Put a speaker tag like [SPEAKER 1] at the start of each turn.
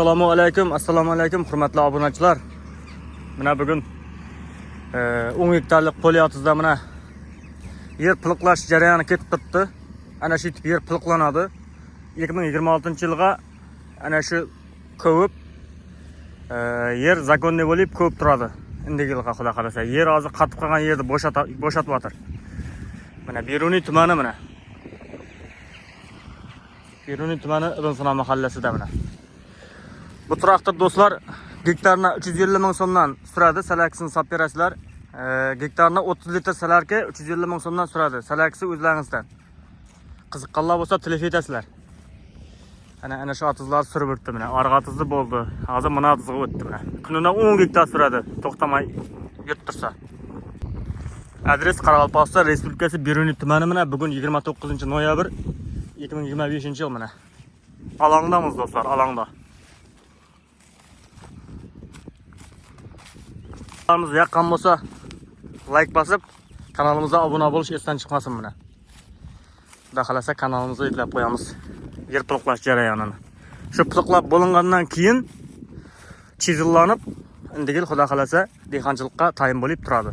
[SPEAKER 1] Assalomu alaykum, hurmatli obunachilar. Mana bugun 10 gektarlik poliyotizda mana yer piliqlash jarayoni ketib turibdi. Ana shu yer piliqlanadi. 2026-yilga ana shu ko'p yer zakonniy bo'lib ko'p turadi. Indiki yilga xudo qalasa, yer hozir qatib qolgan yerni bo'shatyapti. Mana Beruniy tumani mana. Beruniy tumani Ibn mahallasida mana. Bu traktor do'stlar gektarına 350 ming so'mdan suradi. Salaksini sap berasizlar. Gektarına 30 litr salarga 350 ming so'mdan suradi. Salaksi o'zlaringizdan. Qiziqqanlar bo'lsa telefon etasizlar. Ana shu atizlar surib o'tdi mana. Arg'a atizi bo'ldi. Hozir mana atizga o'tdi mana. Kunida 10 gektar suradi. To'xtamay yurtirsa. Adres Qoraqalpog'iston Respublikasi Beruniy tumani mana. Bugun 29 noyabr 2025-yil mana. Alangdamiz do'stlar, alangda. Kanalımız yaqqan bo'lsa like bosib, kanalimizga obuna bo'lish esdan chiqmasin mana. Xudo xolasa kanalimizni yuklab qo'yamiz. Yer piliqlash jarayonini. Shu piliqlab bo'lingandan keyin chizillanib, indiki xudo xolasa dehqonchilikqa tayyin bo'lib turadi.